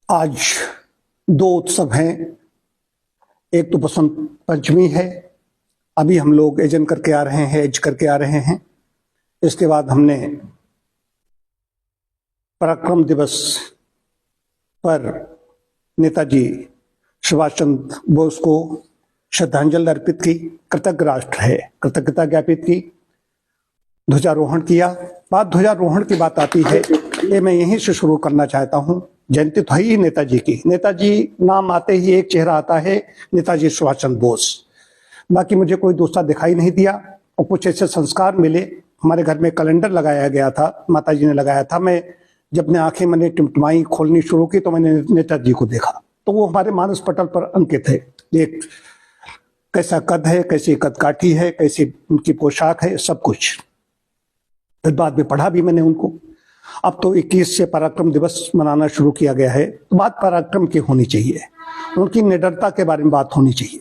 आज दो उत्सव हैं। एक तो बसंत पंचमी है, अभी हम लोग एज करके आ रहे हैं। इसके बाद हमने पराक्रम दिवस पर नेताजी सुभाष चंद्र बोस को श्रद्धांजलि अर्पित की, कृतज्ञ राष्ट्र है, कृतज्ञता ज्ञापित की, ध्वजारोहण किया। बात ध्वजारोहण की बात आती है, ये मैं यहीं से शुरू करना चाहता हूं। जयंती तो है ही नेताजी की। नेताजी नाम आते ही एक चेहरा आता है, नेताजी सुभाष चंद्र बोस। बाकी मुझे कोई दूसरा दिखाई नहीं दिया और कुछ ऐसे संस्कार मिले। हमारे घर में कैलेंडर लगाया गया था, माताजी ने लगाया था। मैं जब ने आंखें मैंने टिमटिमाई खोलनी शुरू की तो मैंने नेताजी को देखा, तो वो हमारे मानस पटल पर अंकित है। एक कैसा कद है, कैसी कदकाठी है, कैसी उनकी पोशाक है, सब कुछ। फिर बाद में पढ़ा भी मैंने उनको। अब तो 21 से पराक्रम दिवस मनाना शुरू किया गया है, तो बात पराक्रम की होनी चाहिए, उनकी निडरता के बारे में बात होनी चाहिए।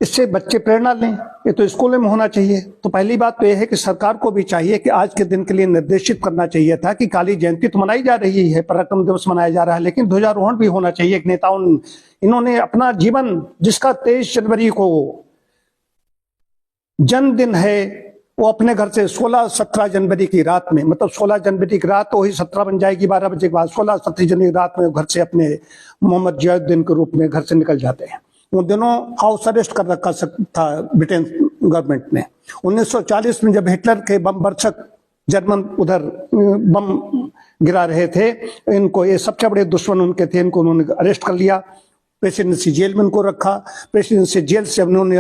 इससे बच्चे प्रेरणा लें, ये तो स्कूलों में होना चाहिए। तो पहली बात तो यह है कि सरकार को भी चाहिए कि आज के दिन के लिए निर्देशित करना चाहिए था कि काली जयंती तो मनाई जा रही है, पराक्रम दिवस मनाया जा रहा है, लेकिन ध्वजारोहण भी होना चाहिए। एक नेताओं इन्होंने अपना जीवन, जिसका 23 जनवरी को जन्मदिन है, वो अपने घर से 16-17 जनवरी की रात में, मतलब 16 जनवरी की रात तो वही 17 बन जाएगी 12 बजे के बाद, 16-17 जनवरी की रात में घर से अपने मोहम्मद जियाउद्दीन के रूप में घर से निकल जाते हैं। उन दिनों हाउस अरेस्ट कर रखा था ब्रिटेन गवर्नमेंट ने। 1940 में जब हिटलर के बम वर्षक जर्मन उधर बम गिरा रहे थे, इनको, ये सबसे बड़े दुश्मन उनके थे, इनको उन्होंने अरेस्ट कर लिया, प्रेसिडेंसी जेल में उनको रखा। प्रेसिडेंसी जेल से उन्होंने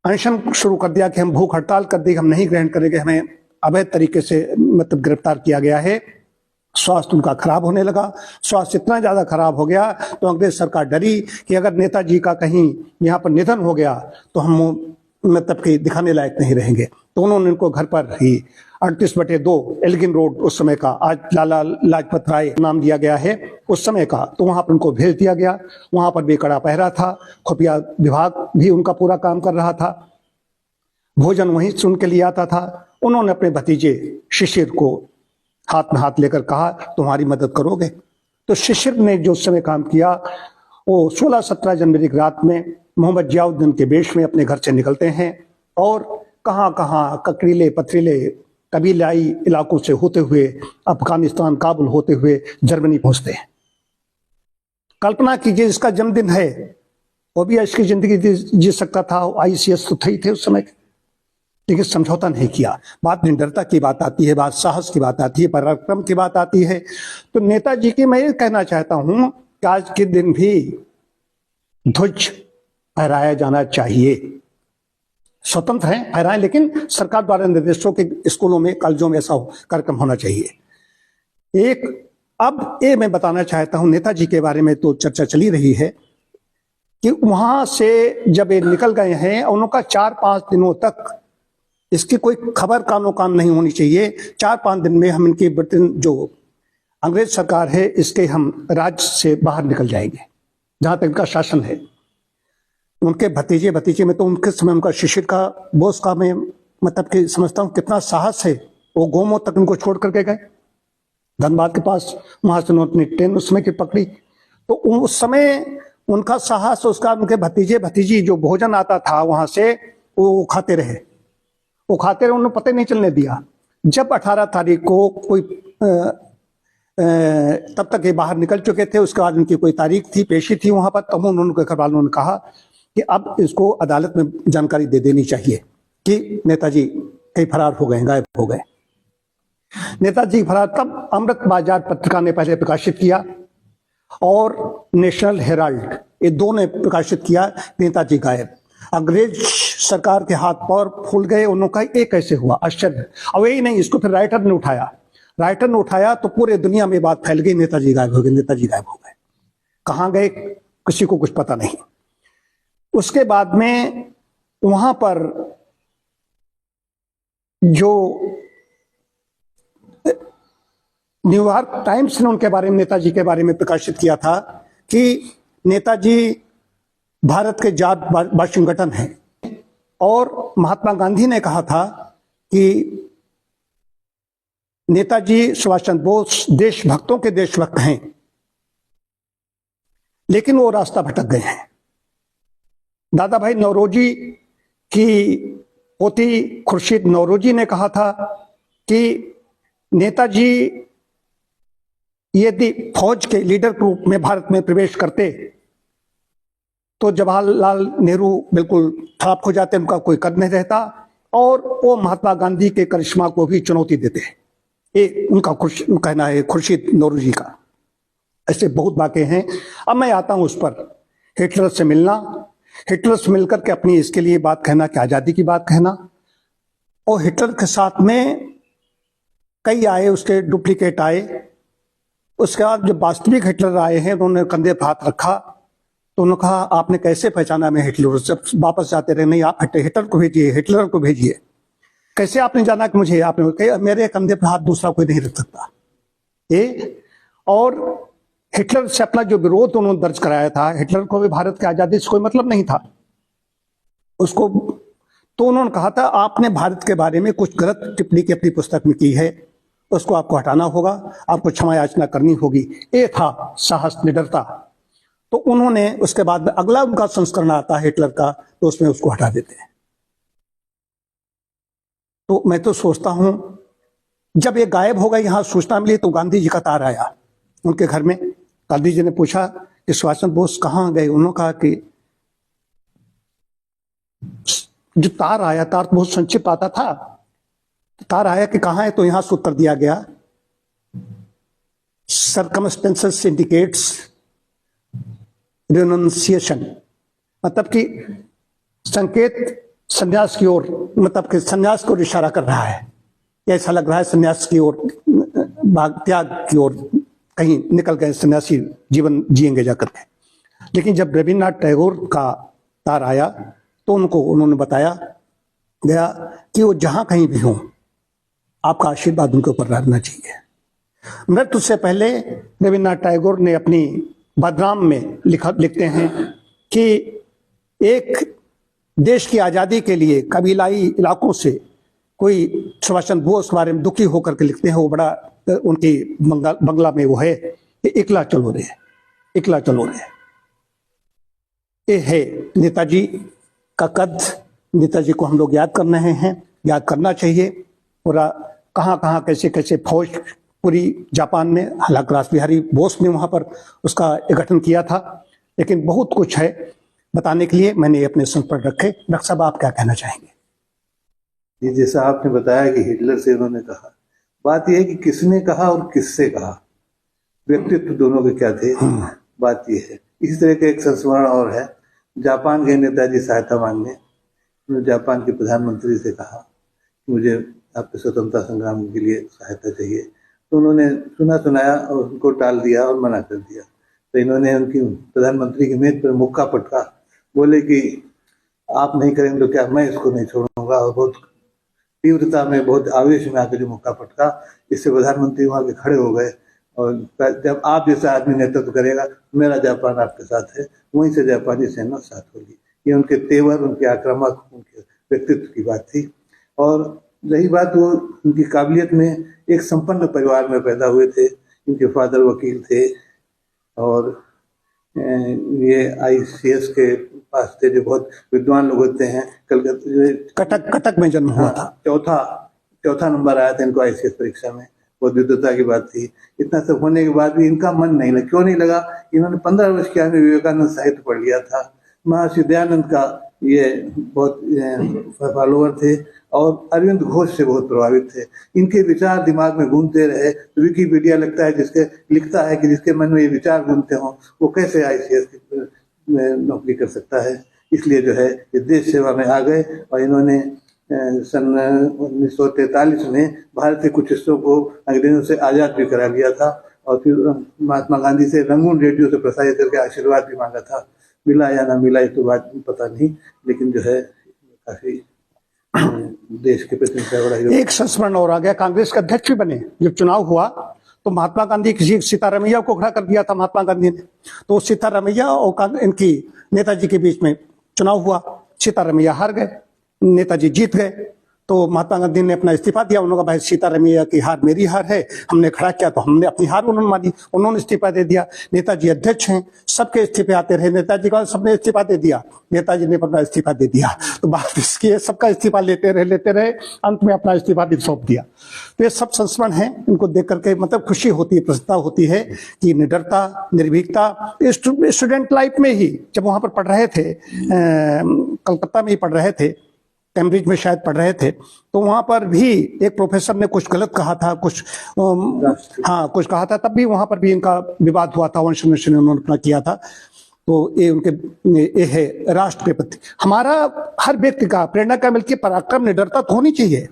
अनशन शुरू कर दिया कि हम भूख हड़ताल कर दी, हम नहीं ग्रहण करेंगे, हमें अवैध तरीके से मतलब गिरफ्तार किया गया है। स्वास्थ्य उनका खराब होने लगा। स्वास्थ्य इतना ज्यादा खराब हो गया तो अंग्रेज सरकार डरी कि अगर नेताजी का कहीं यहाँ पर निधन हो गया तो हम मतलब कि दिखाने लायक नहीं रहेंगे। तो उन्होंने इनको घर पर ही 38/2 एल्गिन रोड, उस समय का, आज लाला लाजपत राय नाम दिया गया है, उस समय का, तो वहां पर उनको भेज दिया गया। वहां पर भी कड़ा पहरा था, खुफिया विभाग भी उनका पूरा काम कर रहा था, भोजन वहीं से उनके लिए आता था। उन्होंने अपने भतीजे शिशिर को हाथ में हाथ लेकर कहा, तुम्हारी मदद करोगे? तो शिशिर ने जो उस समय काम किया, वो 16-17 जनवरी की रात में मोहम्मद जियाउद्दीन के वेश में अपने घर से निकलते हैं और कहां कहां ककड़ीले पथरीले कबीलाई इलाकों से होते हुए अफगानिस्तान, काबुल होते हुए जर्मनी पहुंचते हैं। कल्पना कीजिए, इसका जन्मदिन है, वो भी इसकी जिंदगी जी सकता था। ICS तो थे उस समय, लेकिन समझौता नहीं किया। बात निडरता की बात आती है, बात साहस की बात आती है, पराक्रम की बात आती है। तो नेताजी की मैं ये कहना चाहता हूं कि आज के दिन भी ध्वज फहराया जाना चाहिए। स्वतंत्र है, फहराएं, लेकिन सरकार द्वारा निर्देशों के स्कूलों में, कॉलेजों में ऐसा कार्यक्रम होना चाहिए। एक अब ये मैं बताना चाहता हूं, नेताजी के बारे में तो चर्चा चली रही है कि वहां से जब ये निकल गए हैं, उनका 4-5 दिनों तक इसकी कोई खबर कानो कान नहीं होनी चाहिए। 4-5 दिन में हम इनकी ब्रिटेन जो अंग्रेज सरकार है, इसके हम राज्य से बाहर निकल जाएंगे, जहां तक इनका शासन है। उनके भतीजे में तो उनके समय उनका शिशिर का, बोस का, मैं मतलब कि समझता हूं कितना साहस है। वो गोमो तक उनको छोड़ करके गए धनबाद के पास, वहां से उन्होंने ट्रेन उस समय की पकड़ी। तो उस समय उनका साहस, उसका उनके भतीजी जो भोजन आता था वहां से, वो खाते रहे, उन्होंने पता नहीं चलने दिया। जब 18 तारीख को कोई तब तक ये बाहर निकल चुके थे, उसके बाद उनकी कोई तारीख थी, पेशी थी वहां पर, तब उन्होंने घर वालों ने कहा कि अब इसको अदालत में जानकारी दे देनी चाहिए कि नेताजी कहीं फरार हो गए, गायब हो गए। नेताजी फरार तब अमृत बाजार पत्रिका ने पहले प्रकाशित किया और नेशनल हेराल्ड, ये दो ने प्रकाशित किया, नेताजी गायब। अंग्रेज सरकार के हाथ पैर फूल गए, उन्होंने कहा ये कैसे हुआ, आश्चर्य। अब यही नहीं, इसको फिर राइटर ने उठाया तो पूरे दुनिया में बात फैल गई, नेताजी गायब हो गए। कहां गए किसी को कुछ पता नहीं। उसके बाद में वहां पर जो न्यूयॉर्क टाइम्स ने उनके बारे में, नेताजी के बारे में प्रकाशित किया था कि नेताजी भारत के जात वाशिंगटन है, और महात्मा गांधी ने कहा था कि नेताजी सुभाष चंद्र बोस देशभक्तों के देशभक्त हैं, लेकिन वो रास्ता भटक गए हैं। दादा भाई नौरोजी की पोती खुर्शीद नौरोजी ने कहा था कि नेताजी यदि फौज के लीडर के रूप में भारत में प्रवेश करते तो जवाहरलाल नेहरू बिल्कुल ठप हो जाते, उनका कोई कद नहीं रहता, और वो महात्मा गांधी के करिश्मा को भी चुनौती देते। ये उनका कहना है, खुर्शीद नौरोजी का। ऐसे बहुत बातें हैं। अब मैं आता हूं उस पर, हिटलर से मिलना, हिटलर से मिलकर के अपनी इसके लिए बात कहना कि आज़ादी की बात कहना, और हिटलर के साथ में कई आए, उसके डुप्लीकेट आए। उसके बाद जब वास्तविक हिटलर आए हैं, उन्होंने कंधे पर हाथ रखा, तो उन्होंने कहा आपने कैसे पहचाना मैं हिटलर? जब वापस जाते रहे, नहीं आप हिटलर को भेजिए, हिटलर को भेजिए। कैसे आपने जाना कि मुझे? आपने मेरे कंधे पर हाथ दूसरा कोई नहीं रख सकता। ये और हिटलर से अपना जो विरोध उन्होंने दर्ज कराया था, हिटलर को भी भारत की आजादी से कोई मतलब नहीं था उसको, तो उन्होंने कहा था आपने भारत के बारे में कुछ गलत टिप्पणी की अपनी पुस्तक में की है, उसको आपको हटाना होगा, आपको क्षमा याचना करनी होगी। ये था साहस, निडरता। तो उन्होंने उसके बाद अगला उनका संस्करण आता है हिटलर का, तो उसमें उसको हटा देते हैं। तो मैं तो सोचता हूं जब ये गायब हो गया, यहां सूचना मिली तो गांधी जी का तार आया उनके घर में। गांधी जी ने पूछा कि सुभाष चंद्र बोस कहाँ गए? उन्होंने कहा कि जो तार आया, तार तो बहुत संक्षिप्त आता था, तार आया कि कहाँ है, तो यहां से उत्तर दिया गया सर्कमस्टेंसेस इंडिकेट्स रिनंसिएशन, मतलब कि संकेत संन्यास की ओर, मतलब कि संन्यास को इशारा कर रहा है। ऐसा लग रहा है संन्यास की ओर, त्याग की ओर कहीं निकल गए, सन्यासी जीवन जिएंगे जाकर के। लेकिन जब रविन्द्रनाथ टैगोर का तार आया तो उन्होंने बताया गया कि वो जहां कहीं भी हों, आपका आशीर्वाद उनके ऊपर रहना चाहिए। मृत्यु से पहले रविन्द्रनाथ टैगोर ने अपनी बदनाम में लिखते हैं कि एक देश की आज़ादी के लिए कबीलाई इलाकों से कोई सुभाष चंद्र बोस के बारे में दुखी होकर के लिखते हैं। वो बड़ा उनकी बंगला में वो है कि इकला चलो रे, इकला चलो रे। ये है नेताजी का कद। नेताजी को हम लोग याद कर रहे हैं, याद करना चाहिए। पूरा कहाँ कहाँ कैसे कैसे फौज पूरी जापान में, हालांकि रास बिहारी बोस ने वहाँ पर उसका गठन किया था, लेकिन बहुत कुछ है बताने के लिए, मैंने अपने संस्मरण रखे। डॉक्टर साहब आप क्या कहना चाहेंगे? ये जैसा आपने बताया कि हिटलर से उन्होंने कहा, बात यह है कि किसने कहा और किससे कहा, व्यक्तित्व दोनों के क्या थे, बात यह है। इसी तरह का एक संस्मरण और है, जापान गए नेताजी सहायता मांगने, उन्होंने जापान के प्रधानमंत्री से कहा कि मुझे आपके स्वतंत्रता संग्राम के लिए सहायता चाहिए, तो उन्होंने सुना सुनाया और उनको टाल दिया और मना कर दिया। तो इन्होंने उनकी प्रधानमंत्री की मेज पर मुक्का पटका, बोले कि आप नहीं करेंगे तो क्या मैं इसको नहीं छोड़ूंगा, और बहुत तीव्रता में, बहुत आवेश में आकर जो मुक्का पटका, इससे प्रधानमंत्री वहां के खड़े हो गए। और जब आप जैसा आदमी नेतृत्व करेगा, मेरा जापान आपके साथ है, वहीं से जापानी सेना साथ होगी। ये उनके तेवर, उनके आक्रामक, उनके व्यक्तित्व की बात थी। और रही बात, वो उनकी काबिलियत में, एक संपन्न परिवार में पैदा हुए थे। इनके फादर वकील थे और ये ICS के पास थे, जो बहुत विद्वान लोग होते हैं। कलकत्ता कटक में जन्म हुआ था। चौथा नंबर आया था इनको ICS परीक्षा में, बहुत विद्वता की बात थी। इतना सब होने के बाद भी इनका मन नहीं लगा। क्यों नहीं लगा? इन्होंने 15 वर्ष की आयु में विवेकानंद साहित्य पढ़ लिया था। महर्षि दयानंद का ये बहुत फॉलोअर थे और अरविंद घोष से बहुत प्रभावित थे। इनके विचार दिमाग में घूमते रहे। तो विकिपीडिया लगता है लिखता है कि जिसके मन में ये विचार घूमते हों, वो कैसे ICS में नौकरी कर सकता है। इसलिए जो है ये देश सेवा में आ गए और इन्होंने सन 1943 में भारत के कुछ हिस्सों को अंग्रेजों से आज़ाद भी करा लिया था। और फिर महात्मा गांधी से रंगून रेडियो से प्रसारित करके आशीर्वाद भी मांगा था। मिला या ना मिला ये तो बात पता नहीं, लेकिन जो है काफी देश के प्रति बड़ा। एक संस्मरण और आ गया, कांग्रेस के अध्यक्ष भी बने। जब चुनाव हुआ तो महात्मा गांधी किसी सीतारमैया को खड़ा कर दिया था महात्मा गांधी ने, तो सीतारमैया और इनकी नेताजी के बीच में चुनाव हुआ। सीतारमैया हार गए, नेताजी जीत गए। तो महात्मा गांधी ने अपना इस्तीफा दिया। उन्होंने कहा भाई सीतारमैया की हार मेरी हार है, हमने खड़ा किया तो हमने अपनी हार उन्होंने मानी, उन्होंने इस्तीफा दे दिया। नेताजी अध्यक्ष हैं, सबके इस्तीफे आते रहे, नेताजी का सबने इस्तीफा दे दिया, नेताजी ने अपना इस्तीफा दे दिया। तो बात इसकी है, सबका इस्तीफा लेते रहे, अंत में अपना इस्तीफा भी सौंप दिया। तो ये सब संस्मरण है, इनको देख करके मतलब खुशी होती है, प्रसन्नता होती है कि निडरता, निर्भीकता। स्टूडेंट लाइफ में ही जब वहां पर पढ़ रहे थे, कलकत्ता में ही पढ़ रहे थे, कैम्ब्रिज में शायद पढ़ रहे थे, तो वहां पर भी एक प्रोफेसर ने कुछ गलत कहा था, कुछ कुछ कहा था, तब भी वहां पर भी इनका विवाद हुआ था, वंश उन्होंने अपना किया था। तो ये उनके ये है राष्ट्र के प्रति हमारा हर व्यक्ति का प्रेरणा का मिलकर पराक्रम, निडरता तो होनी चाहिए।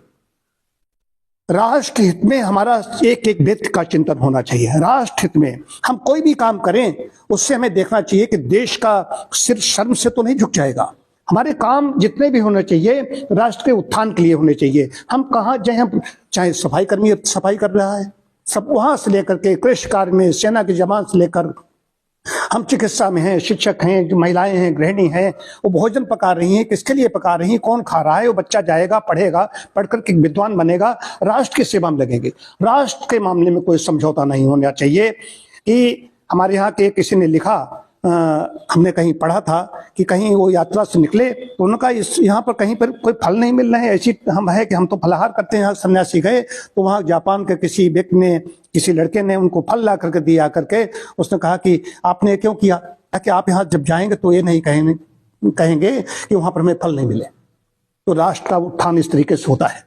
राष्ट्र हित में हमारा एक एक व्यक्ति का चिंतन होना चाहिए। राष्ट्र हित में हम कोई भी काम करें, उससे हमें देखना चाहिए कि देश का सिर शर्म से तो नहीं झुक जाएगा। हमारे काम जितने भी होने चाहिए राष्ट्र के उत्थान के लिए होने चाहिए। हम कहाँ जाए, हम चाहे सफाई कर्मी सफाई कर रहा है, सब वहां से लेकर के कृषि कार्य में, सेना के जवान से लेकर हम चिकित्सा में हैं, शिक्षक हैं, जो महिलाएं हैं, गृहिणी हैं, वो भोजन पका रही हैं, किसके लिए पका रही हैं, कौन खा रहा है, वो बच्चा जाएगा पढ़ेगा, पढ़कर के विद्वान बनेगा, राष्ट्र की सेवा में लगेंगे। राष्ट्र के मामले में कोई समझौता नहीं होना चाहिए। कि हमारे यहाँ के किसी ने लिखा, हमने कहीं पढ़ा था कि कहीं वो यात्रा से निकले तो उनका इस यहाँ पर कहीं पर कोई फल नहीं मिल रहे हैं, ऐसी हम है कि हम तो फलाहार करते हैं। यहाँ सन्यासी गए तो वहाँ जापान के किसी व्यक्ति ने, किसी लड़के ने उनको फल ला करके दिया करके, उसने कहा कि आपने क्यों किया, कि आप यहाँ जब जाएंगे तो ये नहीं कहेंगे कि वहां पर हमें फल नहीं मिले। तो राष्ट्र का उत्थान इस तरीके से होता है।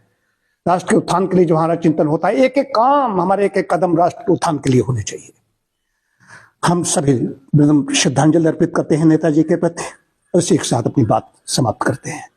राष्ट्र के उत्थान के लिए जो हमारा चिंतन होता है, एक एक काम, हमारे एक एक कदम राष्ट्र के उत्थान के लिए होने चाहिए। हम सभी श्रद्धांजलि अर्पित करते हैं नेताजी के प्रति, उसी के साथ अपनी बात समाप्त करते हैं।